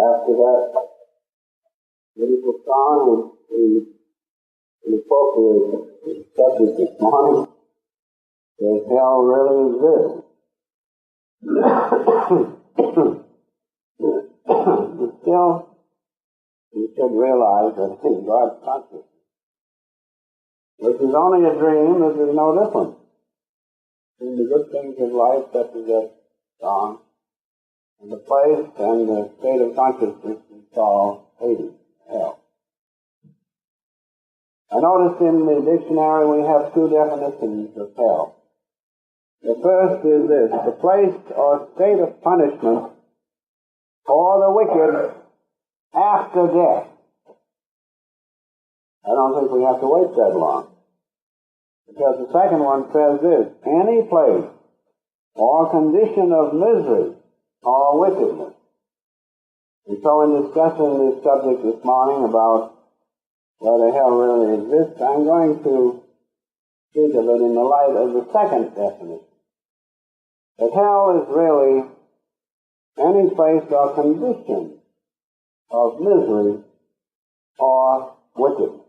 After that beautiful song, the appropriate subject this morning, does hell really exist? But still, we should realize that in God's consciousness, which is only a dream, this is no different. In the good things of life, such as that song, and the place and the state of consciousness we call Hades, hell. I noticed in the dictionary we have two definitions of hell. The first is this: the place or state of punishment for the wicked after death. I don't think we have to wait that long. Because the second one says this: any place or condition of misery or wickedness. And so in discussing this subject this morning about whether hell really exists, I'm going to speak of it in the light of the second definition. That hell is really any place or condition of misery or wickedness.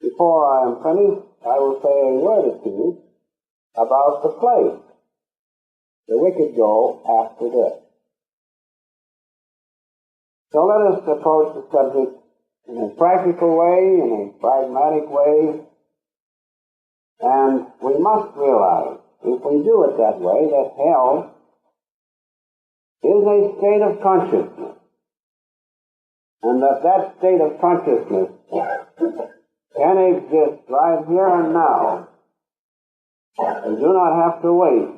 Before I am finished, I will say a word or two about the place the wicked go after death. So let us approach the subject in a practical way, in a pragmatic way, and we must realize, if we do it that way, that hell is a state of consciousness, and that state of consciousness can exist right here and now. We do not have to wait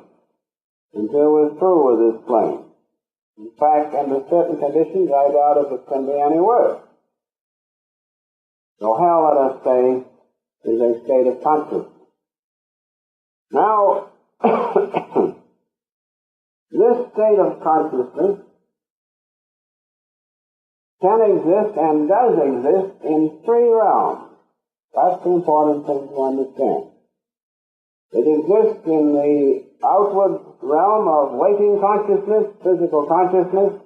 until we're through with this plane. In fact, under certain conditions, I doubt if it can be any worse. So hell, let us say, is a state of consciousness. Now, this state of consciousness can exist and does exist in three realms. That's the important thing to understand. It exists in the outward realm of waking consciousness, physical consciousness.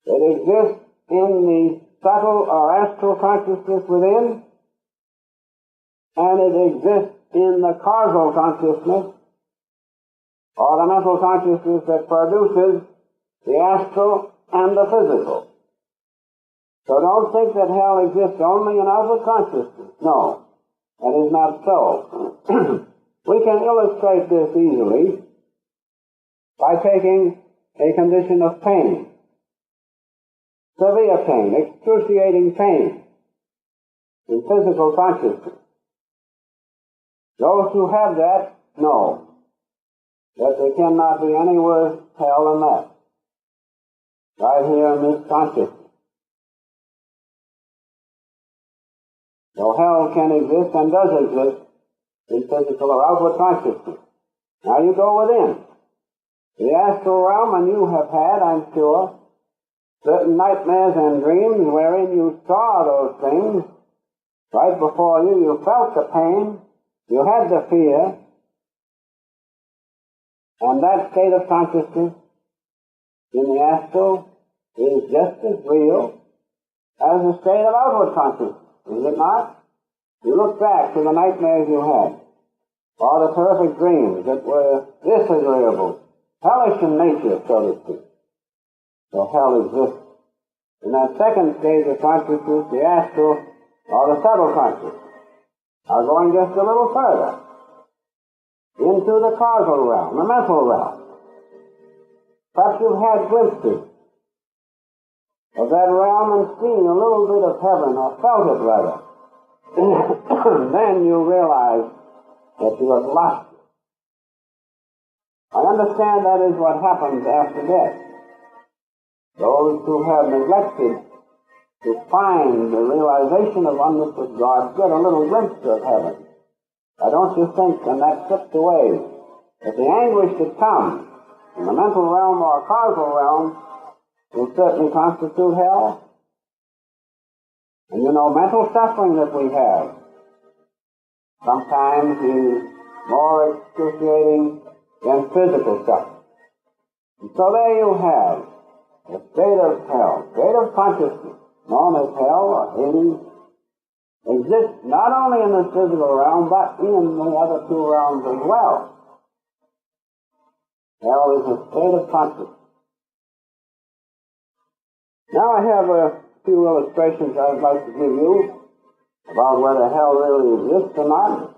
It exists in the subtle or astral consciousness within, and it exists in the causal consciousness, or the mental consciousness that produces the astral and the physical. So don't think that hell exists only in outward consciousness. No, that is not so. We can illustrate this easily by taking a condition of pain, severe pain, excruciating pain in physical consciousness. Those who have that know that there cannot be any worse hell than that, right here in this consciousness. So hell can exist and does exist in physical or outward consciousness. Now you go within the astral realm, and you have had, I'm sure, certain nightmares and dreams wherein you saw those things right before you. You felt the pain, you had the fear, and that state of consciousness in the astral is just as real as the state of outward consciousness, is it not? You look back to the nightmares you had, or the terrific dreams that were disagreeable, hellish in nature, so to speak. So hell exists. In that second stage of consciousness, the astral or the subtle consciousness, are going just a little further into the causal realm, the mental realm. Perhaps you've had glimpses of that realm and seen a little bit of heaven, or felt it rather. Then you realize that you have lost it. I understand that is what happens after death. Those who have neglected to find the realization of oneness with God get a little glimpse of heaven. Why don't you think, when that slips away, that the anguish that comes in the mental realm or causal realm will certainly constitute hell? And you know, mental suffering that we have sometimes is more excruciating than physical suffering. And so there you have the state of hell, state of consciousness, known as hell or Hades, exists not only in the physical realm, but in the other two realms as well. Hell is a state of consciousness. Now I have a few illustrations I'd like to give you about whether hell really exists or not.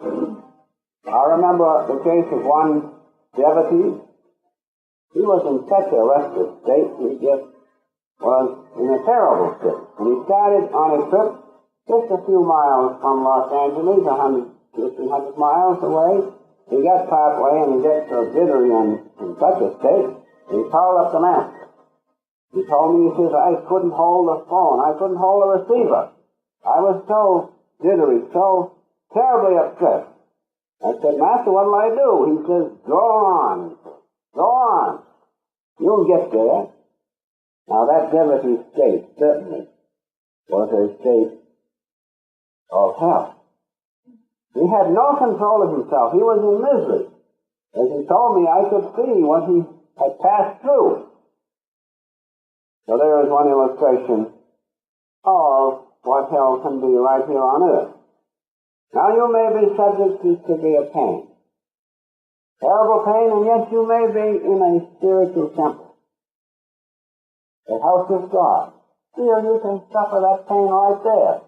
I remember the case of one devotee. He was in such a restless state, he just was in a terrible state. And he started on a trip just a few miles from Los Angeles, 100 miles away. He got part way and he gets so jittery and in such a state, he called up the master. He told me, he says, I couldn't hold the phone. I couldn't hold the receiver. I was so jittery, so terribly upset. I said, Master, what'll I do? He says, go on. Go on. You'll get there. Now that devotee's state certainly was a state of hell. He had no control of himself. He was in misery. As he told me, I could see what he had passed through. So there is one illustration of what hell can be right here on earth. Now you may be subject to severe pain. Terrible pain, and yet you may be in a spiritual temple. The house of God. Still you can suffer that pain right there.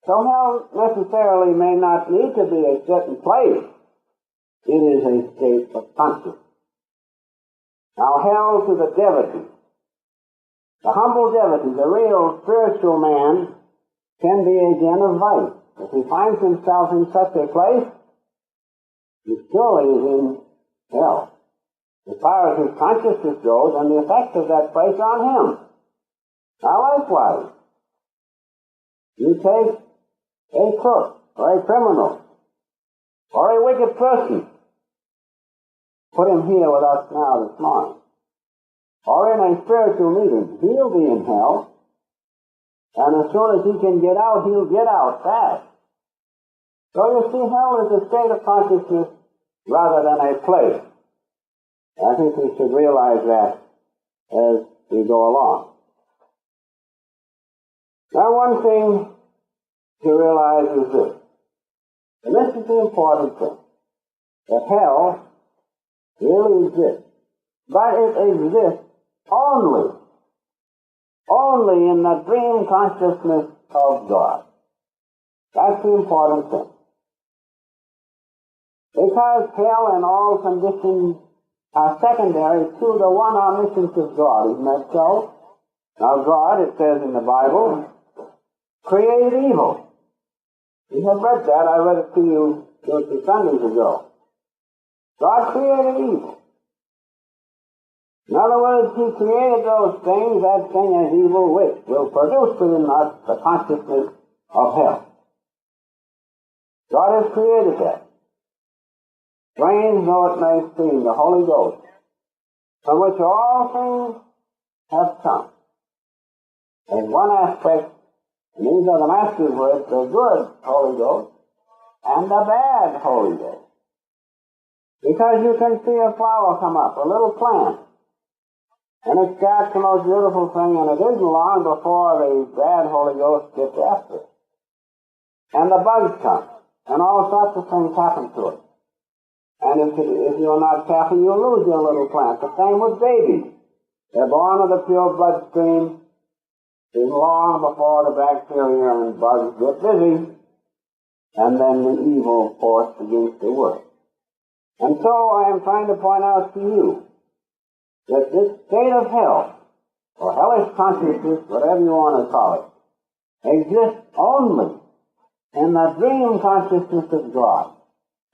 So hell necessarily may not need to be a certain place. It is a state of consciousness. Now hell to the devotee. The humble devotee, the real spiritual man, can be a den of vice. If he finds himself in such a place, he surely is in hell. As far as his consciousness goes and the effect of that place on him. Now likewise, you take a crook or a criminal or a wicked person, put him here with us now this morning, or in a spiritual meeting, he'll be in hell. And as soon as he can get out, he'll get out fast. So you see, hell is a state of consciousness rather than a place. I think we should realize that as we go along. Now one thing to realize is this, and this is the important thing, that hell really exists, but it exists only in the dream consciousness of God. That's the important thing. Because hell and all conditions are secondary to the one omniscience of God. Isn't that so? Now God, it says in the Bible, created evil. You have read that. I read it to you 2 Sundays ago. God created evil. In other words, he created those things, that thing as evil, which will produce within us the consciousness of hell. God has created that. Strange though it may seem, the Holy Ghost, from which all things have come. There's one aspect, and these are the Master's words, the good Holy Ghost and the bad Holy Ghost. Because you can see a flower come up, a little plant, and it starts the most beautiful thing, and it isn't long before the bad Holy Ghost gets after it. And the bugs come, and all sorts of things happen to it. And if you're not careful, you'll lose your little plant. The same with babies. They're born with a pure bloodstream. It's long before the bacteria and bugs get busy, and then the evil force begins to work. And so I am trying to point out to you that this state of hell, or hellish consciousness, whatever you want to call it, exists only in the dream consciousness of God.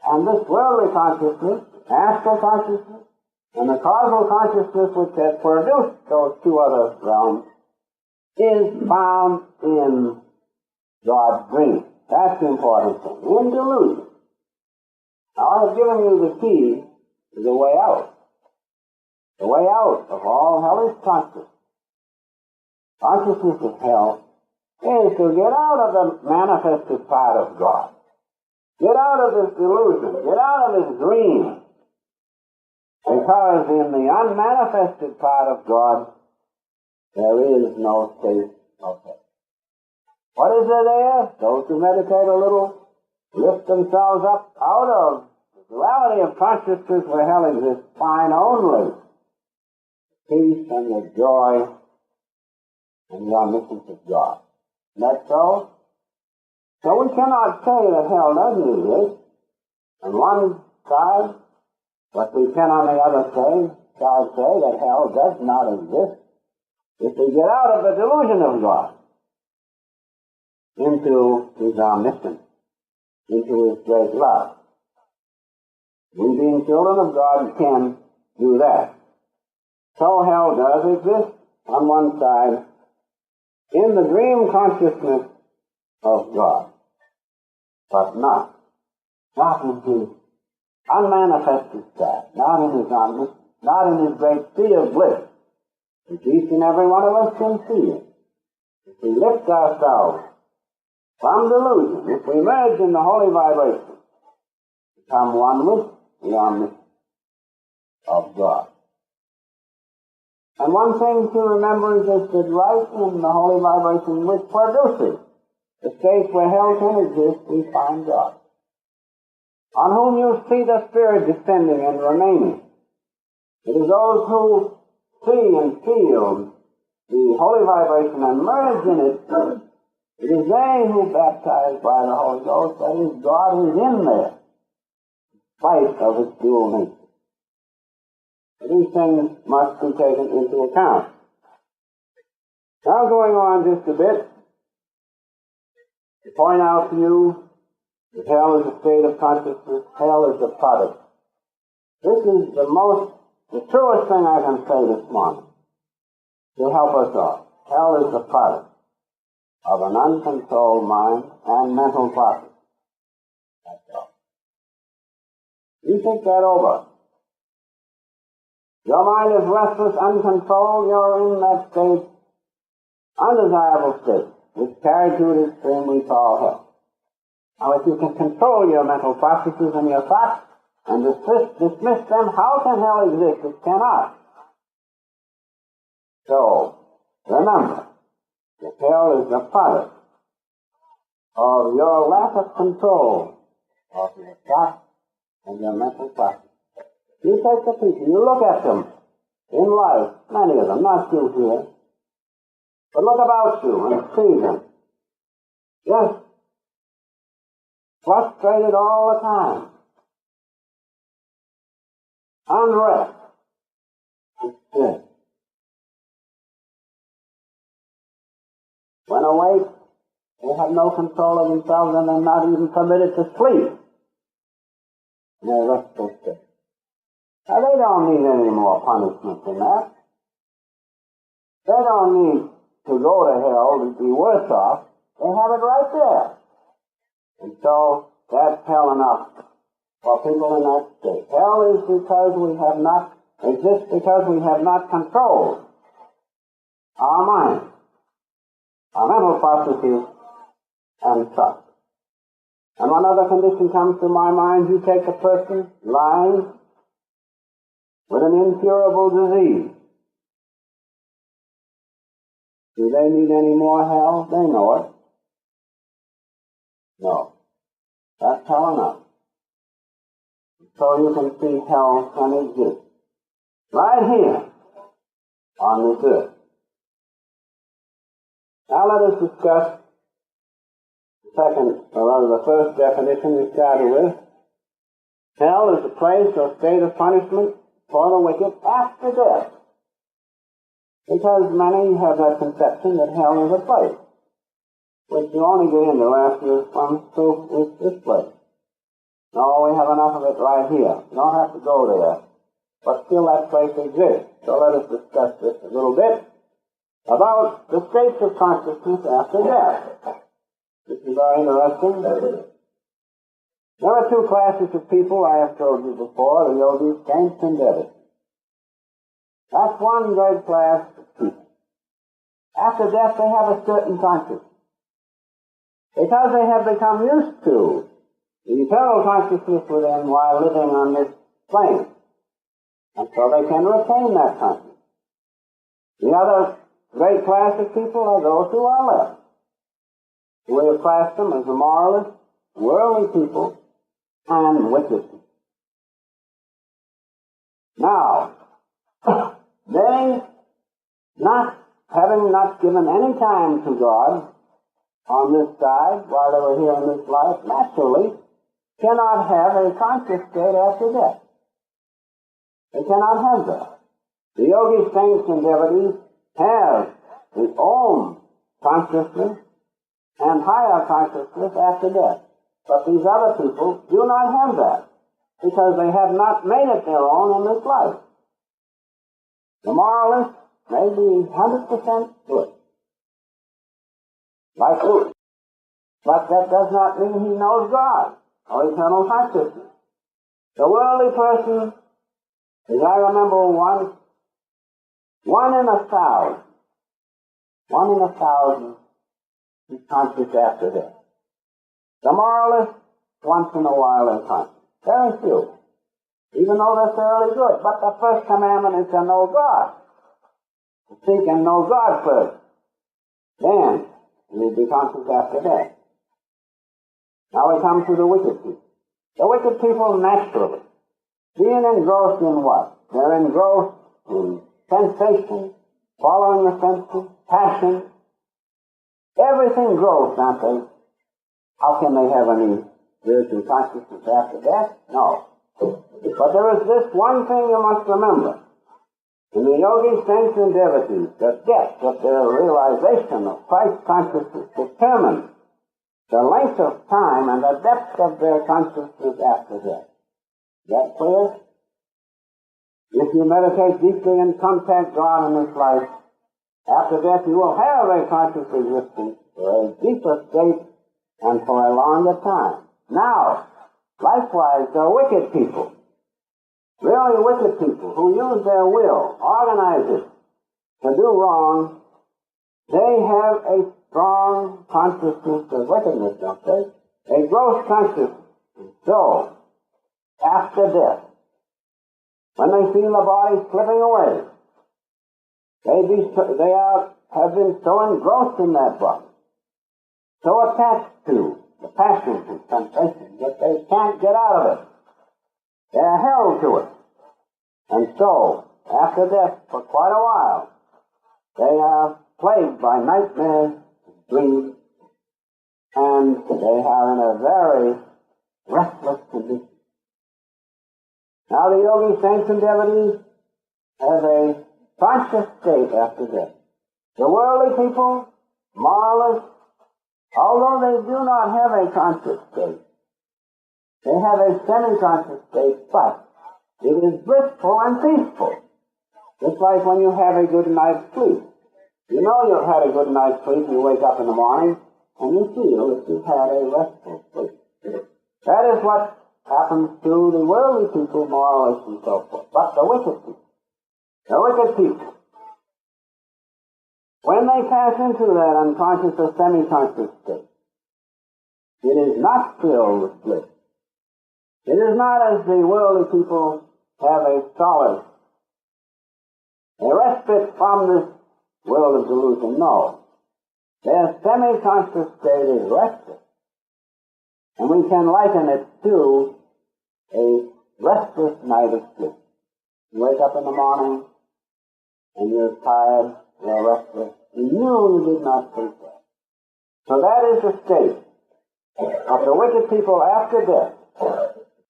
And this worldly consciousness, astral consciousness, and the causal consciousness which has produced those two other realms is found in God's dream. That's the important thing. In delusion. Now I have given you the key to the way out. The way out of all hellish consciousness. Consciousness of hell is to get out of the manifested part of God. Get out of this delusion. Get out of this dream. Because in the unmanifested part of God, there is no state of hell. What is there? Those who meditate a little lift themselves up out of the duality of consciousness where hell exists, find only peace and the joy and the omniscience of God. Isn't that so? So we cannot say that hell doesn't exist on one side, but we can on the other side say that hell does not exist if we get out of the delusion of God into His omniscience, into His great love. We being children of God can do that. So hell does exist on one side in the dream consciousness of God, but not in His unmanifested side, not in His omniscience, not in His great sea of bliss, which each and every one of us can feel. If we lift ourselves from delusion, if we merge in the holy vibration, become one with the omniscience of God. And one thing to remember is this, that right in the holy vibration which produces the state where hell can exist, we find God, on whom you see the Spirit descending and remaining. It is those who see and feel the holy vibration and merge in it. It is they who baptize by the Holy Ghost. That is, God is in there, in spite of its dual nature. These things must be taken into account. Now going on just a bit, to point out to you that hell is a state of consciousness, hell is a product. This is the truest thing I can say this morning to help us all. Hell is the product of an uncontrolled mind and mental process. That's all. You think that over. Your mind is restless, uncontrolled, you're in that state, undesirable state, which carried to an extreme we call hell. Now if you can control your mental processes and your thoughts, and dismiss them, how can hell exist? It cannot. So, remember, that hell is the product of your lack of control of your thoughts and your mental processes. You take the people, you look at them in life, many of them, not you here, but look about you and see them. Just frustrated all the time. Unrest. It's when awake, they have no control of themselves and they're not even permitted to sleep. And they're restful state. Now, they don't need any more punishment than that. They don't need to go to hell to be worse off. They have it right there. And so, that's hell enough for people in that state. Hell is because we have not, exists because we have not controlled our mind, our mental processes, and thoughts. And one other condition comes to my mind. You take a person lying with an incurable disease. Do they need any more hell? They know it. No. That's hell enough. So you can see hell can exist right here on this earth. Now let us discuss the first definition we started with. Hell is a place or state of punishment for the wicked after death. Because many have that conception that hell is a place, which you only get into after you've come through this place. No, we have enough of it right here. You don't have to go there. But still that place exists. So let us discuss this a little bit about the states of consciousness after death. This is very interesting. There are two classes of people I have told you before, the yogis, saints, and devils. That's one great class of people. After death they have a certain consciousness. Because they have become used to the eternal consciousness within while living on this plane. And so they can retain that consciousness. The other great class of people are those who are left. We have classed them as the moralists, worldly people, and wicked people. Now, they, having not given any time to God on this side while they were here in this life, naturally cannot have a conscious state after death. They cannot have that. The yogis, saints, and devotees have the Om consciousness and higher consciousness after death. But these other people do not have that, because they have not made it their own in this life. The moralist may be 100% good, like Luke, but that does not mean he knows God or eternal consciousness. The worldly person, as I remember one in a thousand is conscious after death. The moralist, once in a while is conscious. Very few, even though they're fairly good. But the first commandment is to know God. To seek and know God first. Then you'll be conscious after death. Now we come to the wicked people. The wicked people naturally, being engrossed in what? They're engrossed in sensation, following the senses, passion. Everything grows, aren't they? How can they have any spiritual consciousness after death? No. But there is this one thing you must remember. In the yogis, saints, and devotees, the depth of their realization of Christ consciousness determines the length of time and the depth of their consciousness after death. Is that clear? If you meditate deeply and contact God in this life, after death you will have a conscious existence for a deeper state and for a longer time. Now, likewise, the wicked people, really wicked people who use their will, organize it to do wrong, they have a strong consciousness of wickedness, don't they? A gross consciousness. So, after death, when they feel the body slipping away, they have been so engrossed in that body, so attached to the passions and sensations that they can't get out of it. They're held to it. And so, after death, for quite a while, they are plagued by nightmares, dreams, and they are in a very restless condition. Now the yogis, saints, and devotees have a conscious state after death. The worldly people, moralists, although they do not have a conscious state, they have a semi-conscious state, but it is blissful and peaceful. Just like when you have a good night's sleep. You know you've had a good night's sleep, you wake up in the morning, and you feel that you've had a restful sleep. That is what happens to the worldly people, moralists, and so forth. But the wicked people, when they pass into that unconscious or semi-conscious state, it is not filled with bliss. It is not as the worldly people have a solace, a respite from this world of delusion. No. Their semi-conscious state is restless. And we can liken it to a restless night of sleep. You wake up in the morning, and you're tired, you're restless. You knew you did not sleep well. So that is the state of the wicked people after death.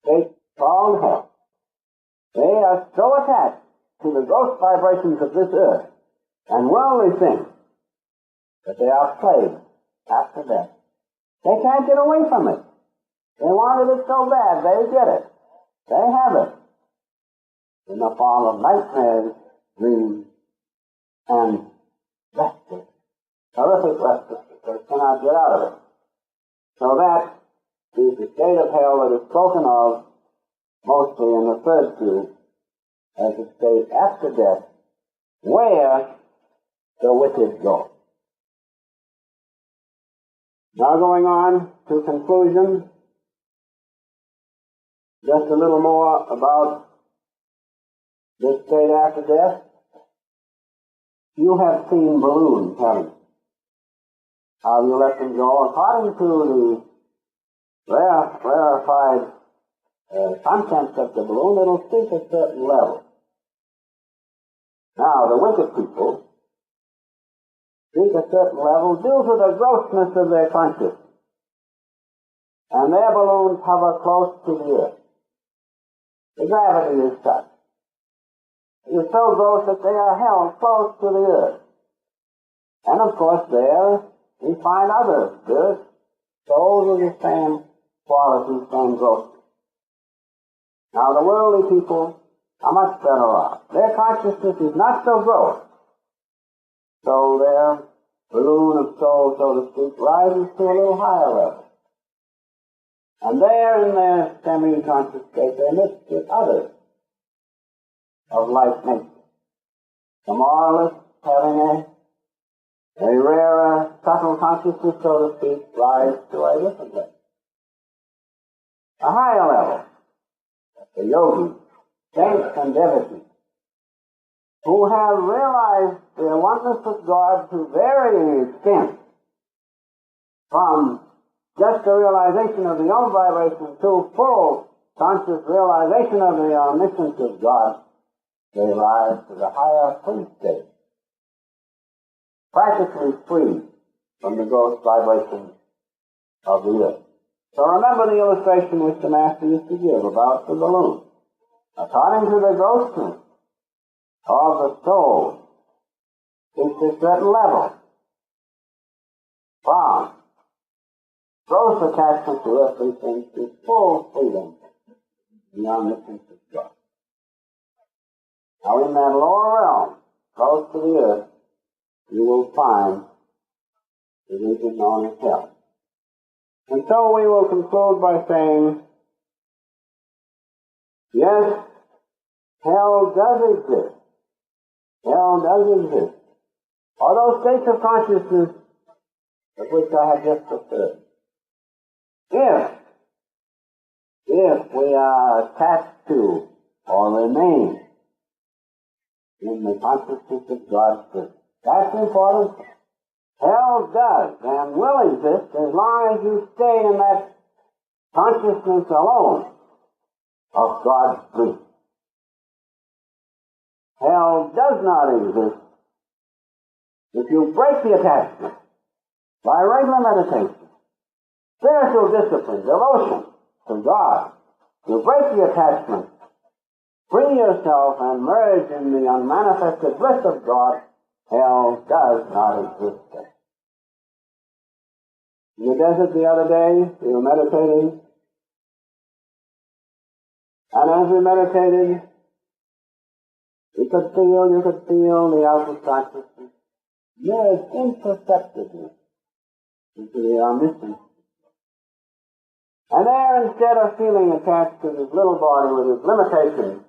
They called hell. They are so attached to the gross vibrations of this earth and worldly things that they are plagued after death. They can't get away from it. They wanted it so bad, they get it. They have it in the form of nightmares, dreams, and restless, horrific restlessness. They cannot get out of it. So that is the state of hell that is spoken of mostly in the third view as the state after death, where the wicked go. Now going on to conclusion, just a little more about this state after death. You have seen balloons, haven't you? How you let them go according to the rarefied contents of the balloon, it'll sink a certain level. Now, the wicked people sink a certain level due to the grossness of their consciousness. And their balloons hover close to the earth. The gravity is such. It is so gross that they are held close to the earth. And of course there we find other spirits, souls of the same quality, same grossness. Now the worldly people are much better off. Their consciousness is not so gross. So their balloon of soul, so to speak, rises to a little higher level. And there in their semi-conscious state they mix with others of like nature. The moralists having a rarer, subtle consciousness, so to speak, rise to a different level. A higher level. The yogis, saints and devotees, who have realized their oneness with God to varying extents, from just a realization of the own vibration to full conscious realization of the omniscience of God, they rise to the higher free state, practically free from the gross vibrations of the earth. So remember the illustration which the Master used to give about the balloon. According to the grossness of the soul, it's a certain level from gross attachment to earthly things to full freedom in the omniscience of God. Now in that lower realm, close to the earth, you will find the region known as hell. And so we will conclude by saying, yes, hell does exist. Hell does exist. Or those states of consciousness of which I have just referred. If we are attached to or remain in the consciousness of God's Spirit, that's important. Hell does and will exist as long as you stay in that consciousness alone of God's Spirit. Hell does not exist if you break the attachment by regular meditation, spiritual discipline, devotion to God. You break the attachment, free yourself, and merge in the unmanifested bliss of God. Hell does not exist there. In the desert the other day, we were meditating, and as we meditated, you could feel the outward consciousness merge imperceptibly into the omniscience. And there, instead of feeling attached to this little body with its limitations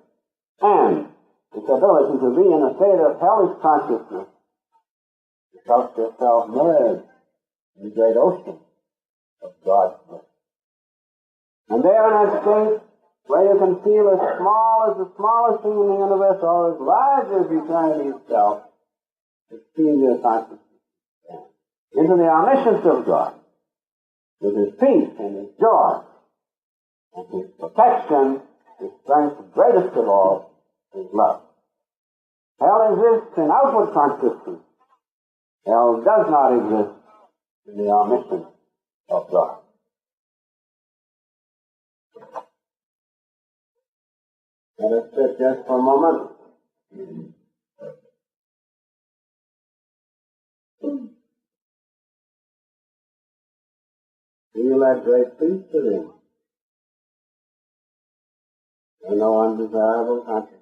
and its ability to be in a state of hellish consciousness, you felt yourself merge in the great ocean of God's bliss. And there in that state, where you can feel as small as the smallest thing in the universe, or as large as eternity itself, to feel your consciousness into the omniscience of God, with His peace and His joy, and His protection, His strength, greatest of all, His love. Hell exists in outward consciousness. Hell does not exist in the omniscience of God. Let us sit just for a moment. Feel that great peace within, and no undesirable consciousness.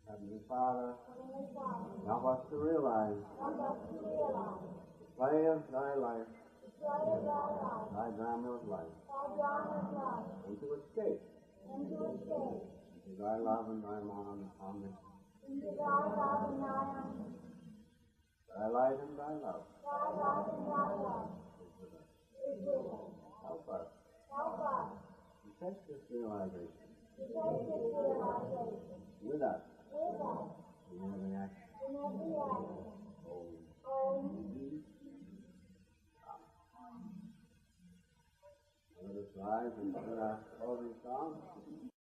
Heavenly Father, help us to realize the play of Thy life, Thy drama of life, and to escape into Thy love and Thy omniscience. Thy light and thy love. Help us. To take this realization with us in every action. Let us rise and sing our closing song.